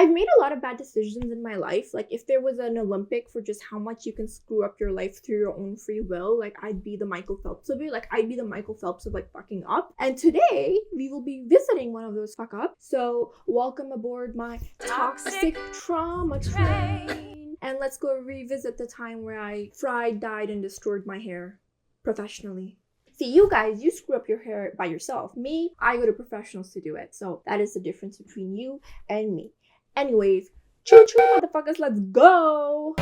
I've made a lot of bad decisions in my life. Like, if there was an Olympic for just how much you can screw up your life through your own free will, like, I'd be the Michael Phelps of it. Like, I'd be the Michael Phelps of, like, fucking up. And today, we will be visiting one of those fuck ups. So, welcome aboard my toxic trauma train. And let's go revisit the time where I fried, dyed, and destroyed my hair professionally. See, you guys, you screw up your hair by yourself. Me, I go to professionals to do it. So that is the difference between you and me. Anyways, choo-choo, motherfuckers, let's go!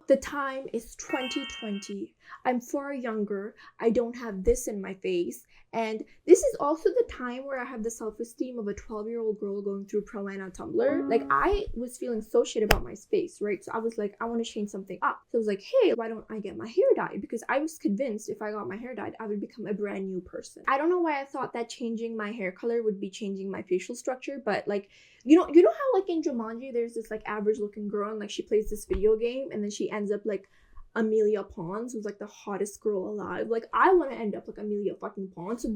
The time is 2020. I'm far younger. I don't have this in my face. And this is also the time where I have the self-esteem of a 12-year-old girl going through pro-am on Tumblr. Like, I was feeling so shit about my space, right? So I was like, I want to change something up. So I was like, hey, why don't I get my hair dyed? Because I was convinced if I got my hair dyed, I would become a brand new person. I don't know why I thought that changing my hair color would be changing my facial structure, but like, you know how like in Jumanji, there's this like average looking girl and like she plays this video game and then she ends up like Amelia Pons, who's like the hottest girl alive. Like, I want to end up like Amelia fucking Pons. So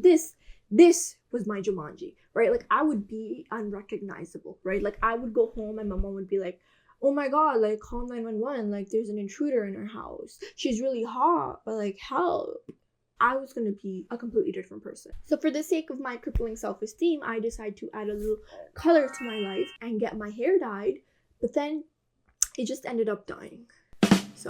this was my Jumanji, right? Like, I would be unrecognizable, right? Like, I would go home and my mom would be like, oh my god, like, call 911, like, there's an intruder in her house. She's really hot, but like, help. I was going to be a completely different person. So for the sake of my crippling self-esteem, I decided to add a little color to my life and get my hair dyed, but then it just ended up dying. So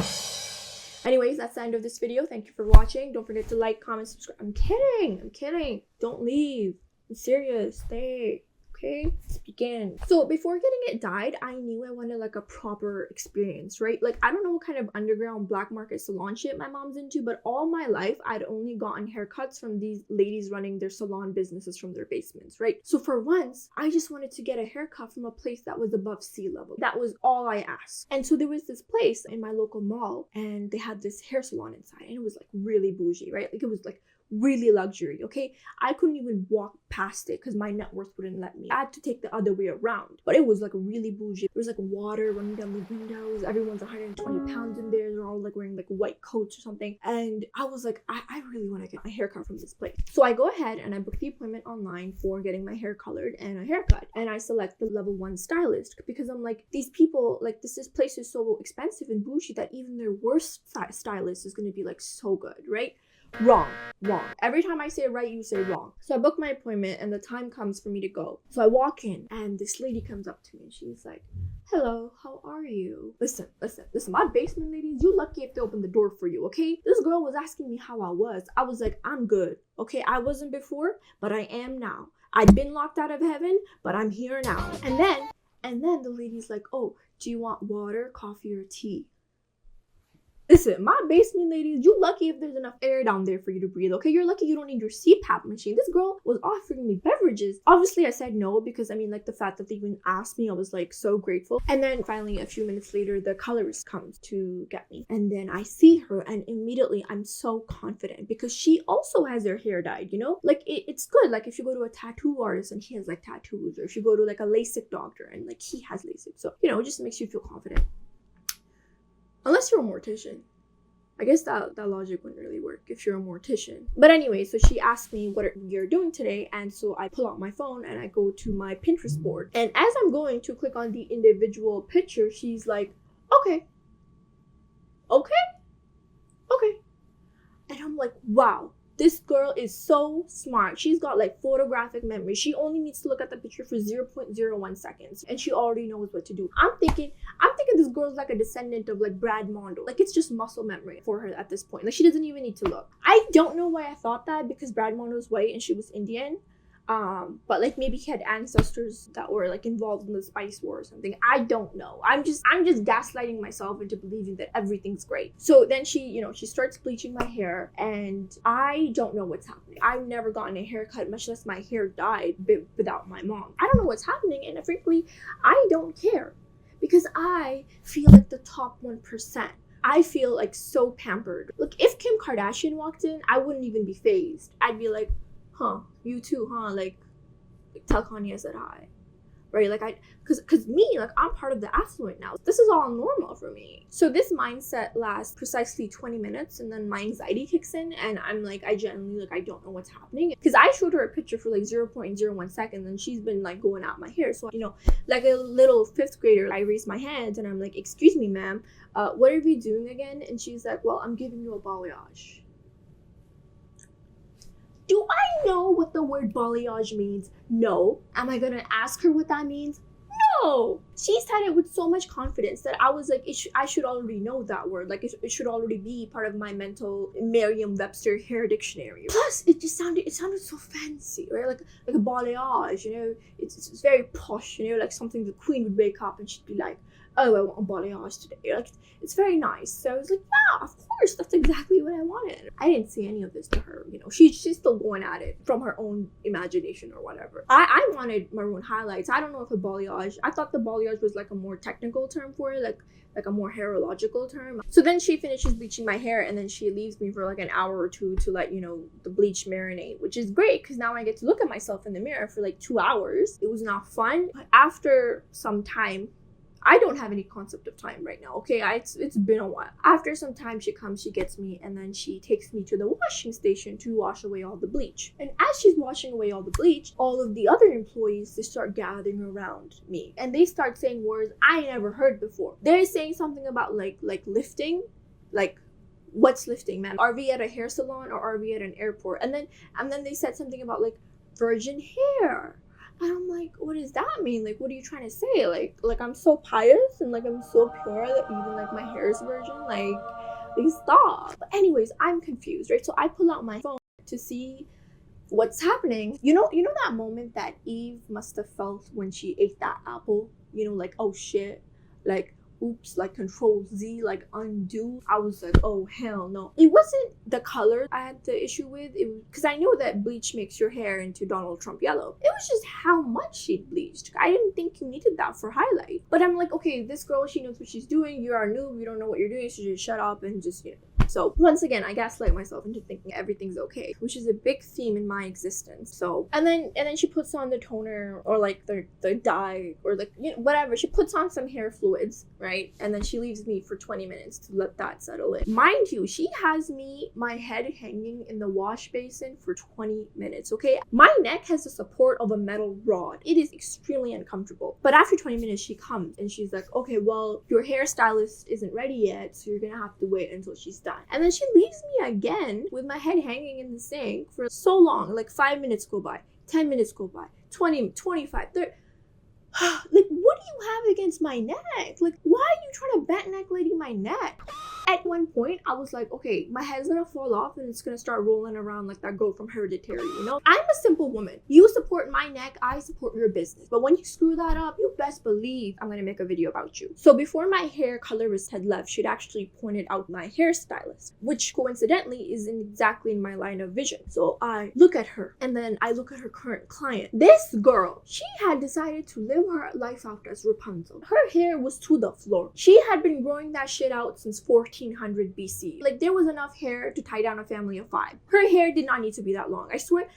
anyways, that's the end of this video. Thank you for watching. Don't forget to like, comment, subscribe. I'm kidding. Don't leave. I'm serious. Stay. Okay, let's begin. So before getting it dyed, I knew I wanted like a proper experience, right? Like, I don't know what kind of underground black market salon shit my mom's into, but all my life I'd only gotten haircuts from these ladies running their salon businesses from their basements, right? So for once, I just wanted to get a haircut from a place that was above sea level. That was all I asked. And so there was this place in my local mall and they had this hair salon inside and it was like really bougie, right? Like, it was like really luxury, okay? I couldn't even walk past it because my net worth wouldn't let me. I had to take the other way around. But it was like really bougie. There was like water running down the windows. Everyone's 120 pounds in there. They're all like wearing like white coats or something. And I was like, I really want to get my haircut from this place. So I go ahead and I book the appointment online for getting my hair colored and a haircut. And I select the level 1 stylist because I'm like, these people, like, this place is so expensive and bougie that even their worst stylist is going to be like so good, right? Wrong. Every time I say it right, you say wrong. So I book my appointment and the time comes for me to go. So I walk in and this lady comes up to me and she's like, hello, how are you? Listen, my basement ladies, you lucky if they open the door for you, okay? This girl was asking me how I was. I was like, I'm good, okay? I wasn't before, but I am now. I'd been locked out of heaven, but I'm here now. And then the lady's like, oh, do you want water, coffee, or tea? Listen, my basement ladies, you lucky if there's enough air down there for you to breathe, okay? You're lucky you don't need your CPAP machine. This girl was offering me beverages. Obviously, I said no because, I mean, like, the fact that they even asked me, I was, like, so grateful. And then finally, a few minutes later, the colorist comes to get me. And then I see her and immediately I'm so confident because she also has her hair dyed, you know? Like, it's good. Like, if you go to a tattoo artist and he has, like, tattoos, or if you go to, like, a LASIK doctor and, like, he has LASIK. So, you know, it just makes you feel confident. Unless you're a mortician. I guess that logic wouldn't really work if you're a mortician. But anyway, so she asked me what you're doing today. And so I pull out my phone and I go to my Pinterest board. And as I'm going to click on the individual picture, she's like, okay. And I'm like, wow. This girl is so smart. She's got like photographic memory. She only needs to look at the picture for 0.01 seconds and she already knows what to do. I'm thinking this girl's like a descendant of like Brad Mondo. Like, it's just muscle memory for her at this point. Like, she doesn't even need to look. I don't know why I thought that because Brad Mondo's white and she was Indian. But like maybe he had ancestors that were like involved in the Spice War or something. I don't know. I'm just gaslighting myself into believing that everything's great. So then she starts bleaching my hair and I don't know what's happening. I've never gotten a haircut, much less my hair dyed without my mom. I don't know what's happening, and frankly, I don't care because I feel like the top 1%. I feel like so pampered. Look, if Kim Kardashian walked in, I wouldn't even be fazed. I'd be like, huh, you too, huh? Like tell Kanye I said hi. right? Like because me, like I'm part of the affluent now. This is all normal for me. So this mindset lasts precisely 20 minutes and then my anxiety kicks in and I'm like, I genuinely, like, I don't know what's happening. Because I showed her a picture for like 0.01 seconds and she's been like going at my hair. So, like a little fifth grader, I raised my hand and I'm like, excuse me, ma'am, what are you doing again? And she's like, well, I'm giving you a balayage. Do I know what the word balayage means? No. Am I gonna ask her what that means? No. She said it with so much confidence that I was like, I should already know that word. Like it should already be part of my mental Merriam-Webster hair dictionary. Plus, it sounded so fancy, right? Like a balayage, it's very posh, like something the queen would wake up and she'd be like, oh, I want a balayage today. Like, it's very nice. So I was like, yeah, of course, that's exactly what I wanted. I didn't say any of this to her, she's still going at it from her own imagination or whatever. I wanted maroon highlights. I don't know if a balayage, I thought the balayage was like a more technical term for it, like a more hairological term. So then she finishes bleaching my hair and then she leaves me for like an hour or two to let, the bleach marinate, which is great because now I get to look at myself in the mirror for like 2 hours. It was not fun. But after some time, I don't have any concept of time right now, okay? It's been a while. After some time, she comes, she gets me, and then she takes me to the washing station to wash away all the bleach. And as she's washing away all the bleach, all of the other employees, they start gathering around me. And they start saying words I never heard before. They're saying something about like lifting, like, what's lifting, ma'am? Are we at a hair salon or are we at an airport? And then they said something about like virgin hair. And I'm like, what does that mean? Like, what are you trying to say? Like I'm so pious and like I'm so pure that even like my hair is virgin. Like stop. But anyways, I'm confused, right? So I pull out my phone to see what's happening. You know that moment that Eve must have felt when she ate that apple? Like, oh shit, like, oops, like Control Z, like undo. I was like, oh hell no. It wasn't the color I had the issue with, it was because I know that bleach makes your hair into Donald Trump yellow. It was just how much she'd bleached. I didn't think you needed that for highlight. But I'm like, okay, this girl, she knows what she's doing. You are new, you don't know what you're doing, so just shut up and just, So once again, I gaslight myself into thinking everything's okay, which is a big theme in my existence. So and then she puts on the toner or like the dye or like whatever. She puts on some hair fluids, right? And then she leaves me for 20 minutes to let that settle in. Mind you, she has my head hanging in the wash basin for 20 minutes, okay? My neck has the support of a metal rod. It is extremely uncomfortable. But after 20 minutes, she comes and she's like, okay, well, your hairstylist isn't ready yet, so you're gonna have to wait until she's done. And then she leaves me again with my head hanging in the sink for so long. Like 5 minutes go by, 10 minutes go by, 20, 25, 30. Like, what do you have against my neck? Like, why are you trying to bat neck lady my neck? At one point, I was like, okay, my head's gonna fall off and it's gonna start rolling around like that girl from Hereditary, I'm a simple woman. You support my neck, I support your business. But when you screw that up, you best believe I'm gonna make a video about you. So before my hair colorist had left, she'd actually pointed out my hairstylist, which coincidentally is exactly in my line of vision. So I look at her and then I look at her current client. This girl, she had decided to live her life out as Rapunzel. Her hair was to the floor. She had been growing that shit out since 1400 BC. Like, there was enough hair to tie down a family of 5. Her hair did not need to be that long. I swear,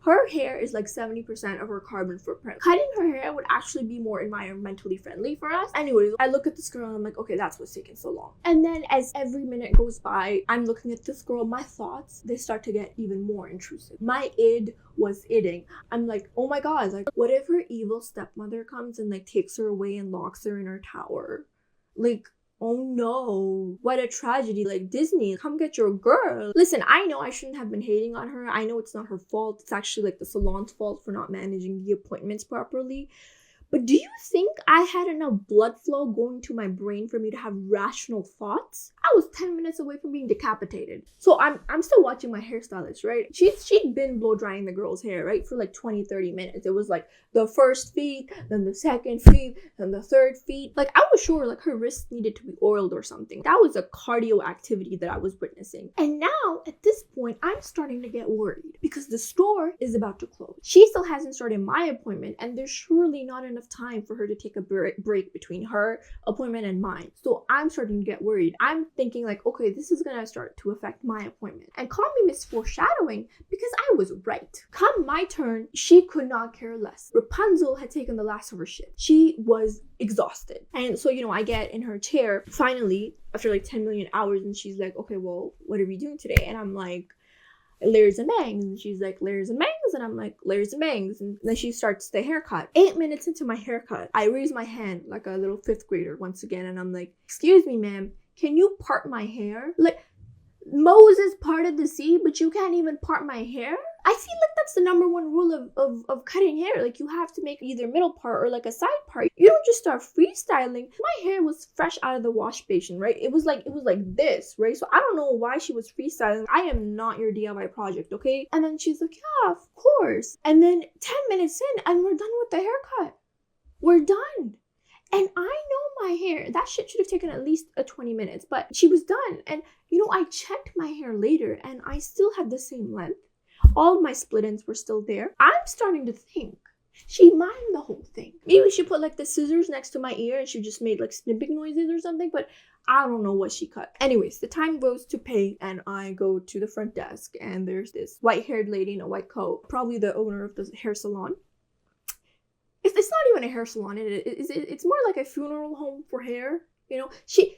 her hair is like 70% of her carbon footprint. Cutting her hair would actually be more environmentally friendly for us. Anyways, I look at this girl and I'm like, okay, that's what's taking so long. And then as every minute goes by, I'm looking at this girl, my thoughts, they start to get even more intrusive. My id was idding. I'm like, oh my god, like, what if her evil stepmother comes and like takes her away and locks her in her tower? Like, oh no, what a tragedy. Like, Disney, come get your girl. Listen, I know I shouldn't have been hating on her. I know it's not her fault. It's actually like the salon's fault for not managing the appointments properly. But do you think I had enough blood flow going to my brain for me to have rational thoughts? I was 10 minutes away from being decapitated. So I'm still watching my hairstylist, right? She'd been blow drying the girl's hair, right? For like 20-30 minutes. It was like the first feed, then the second feed, then the third feed. Like, I was sure like her wrists needed to be oiled or something. That was a cardio activity that I was witnessing. And now at this point, I'm starting to get worried because the store is about to close. She still hasn't started my appointment and there's surely not enough enough time for her to take a break between her appointment and mine. So I'm starting to get worried. I'm thinking like, okay, this is gonna start to affect my appointment. And call me Miss Foreshadowing because I was right. Come my turn, she could not care less. Rapunzel had taken the last of her shit. She was exhausted. And so, I get in her chair finally after like 10 million hours, and she's like, okay, well, what are we doing today? And I'm like, layers and bangs. And she's like, layers and bangs. And I'm like, layers and bangs. And then she starts the haircut. 8 minutes into my haircut, I raise my hand like a little 5th grader once again. And I'm like, excuse me, ma'am, can you part my hair? Like, Moses parted the sea, but you can't even part my hair? I feel like that's the number one rule of cutting hair. Like, you have to make either middle part or like a side part. You don't just start freestyling. My hair was fresh out of the wash basin, right? It was like this, right? So I don't know why she was freestyling. I am not your DIY project, okay? And then she's like, yeah, of course. And then 10 minutes in, and we're done with the haircut. We're done. And I know my hair, that shit should have taken at least 20 minutes, but she was done. And I checked my hair later and I still had the same length. All of my split ends were still there. I'm starting to think she mimed the whole thing. Maybe she put like the scissors next to my ear and she just made like snipping noises or something, but I don't know what she cut. Anyways, the time goes to pay and I go to the front desk and there's this white-haired lady in a white coat, probably the owner of the hair salon. It's not even a hair salon. It's more like a funeral home for hair. She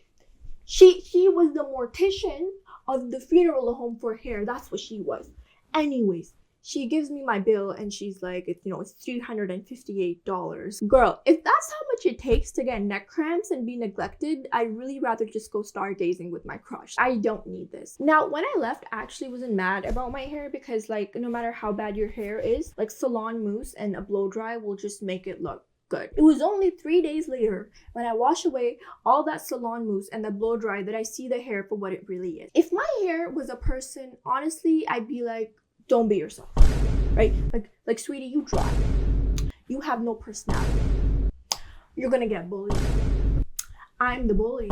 was the mortician of the funeral home for hair. That's what she was. Anyways, she gives me my bill and she's like, it's $358. Girl, if that's how much it takes to get neck cramps and be neglected, I'd really rather just go stargazing with my crush. I don't need this. Now, when I left, I actually wasn't mad about my hair because like, no matter how bad your hair is, like salon mousse and a blow dry will just make it look good. It was only 3 days later when I wash away all that salon mousse and the blow dry that I see the hair for what it really is. If my hair was a person, honestly, I'd be like, don't be yourself, right? Like sweetie, you dry. You have no personality. You're gonna get bullied. I'm the bully.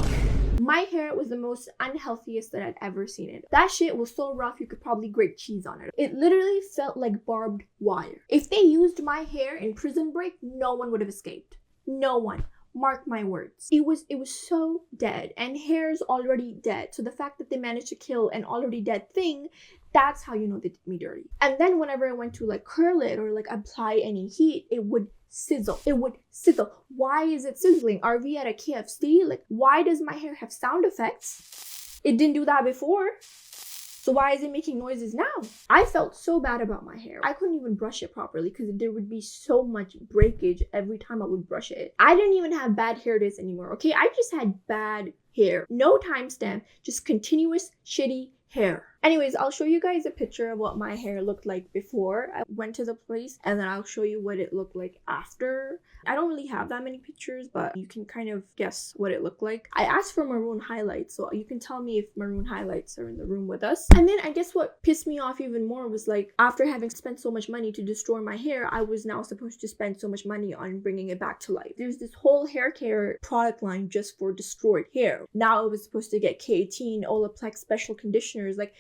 My hair was the most unhealthiest that I'd ever seen it. That shit was so rough you could probably grate cheese on it. It literally felt like barbed wire. If they used my hair in Prison Break, no one would have escaped. No one. Mark my words. It was so dead, and hair's already dead. So the fact that they managed to kill an already dead thing, that's how you know they did me dirty. And then whenever I went to like curl it or like apply any heat, it would sizzle. It would sizzle. Why is it sizzling? Are we at a KFC? Like, why does my hair have sound effects? It didn't do that before. So why is it making noises now? I felt so bad about my hair. I couldn't even brush it properly because there would be so much breakage every time I would brush it. I didn't even have bad hair days anymore, okay? I just had bad hair. No timestamp, just continuous shitty hair. Anyways, I'll show you guys a picture of what my hair looked like before I went to the place, and then I'll show you what it looked like after. I don't really have that many pictures, but you can kind of guess what it looked like. I asked for maroon highlights, so you can tell me if maroon highlights are in the room with us. And then I guess what pissed me off even more was like, after having spent so much money to destroy my hair, I was now supposed to spend so much money on bringing it back to life. There's this whole hair care product line just for destroyed hair. Now I was supposed to get K18 Olaplex special conditioners. Like,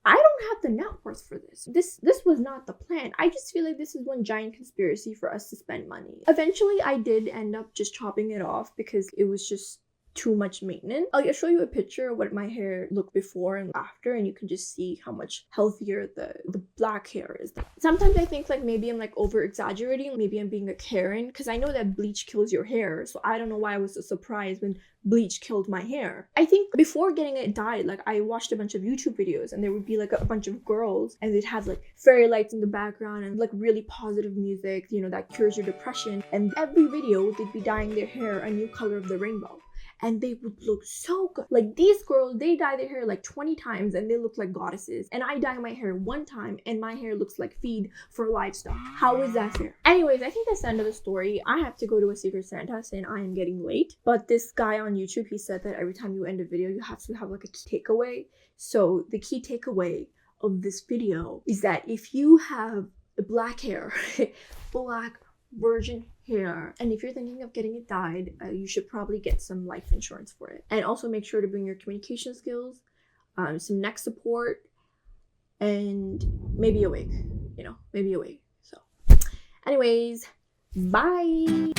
I don't have the net worth for this. This was not the plan. I just feel like this is one giant conspiracy for us to spend money. Eventually, I did end up just chopping it off because it was just too much maintenance. I'll show you a picture of what my hair looked before and after, and you can just see how much healthier the black hair is. Sometimes I think like maybe I'm like over exaggerating, maybe I'm being a Karen, because I know that bleach kills your hair, so I don't know why I was so surprised when bleach killed my hair. I think before getting it dyed, like I watched a bunch of YouTube videos and there would be like a bunch of girls and they'd have like fairy lights in the background and like really positive music, that cures your depression, and every video they'd be dyeing their hair a new color of the rainbow. And they would look so good. Like these girls, they dye their hair like 20 times and they look like goddesses. And I dye my hair one time and my hair looks like feed for livestock. How is that fair? Anyways, I think that's the end of the story. I have to go to a Secret Santa and I am getting late. But this guy on YouTube, he said that every time you end a video, you have to have like a key takeaway. So the key takeaway of this video is that if you have black hair, black virgin hair, and if you're thinking of getting it dyed, you should probably get some life insurance for it. And also make sure to bring your communication skills, some neck support, and maybe a wig. Maybe a wig. So anyways, bye.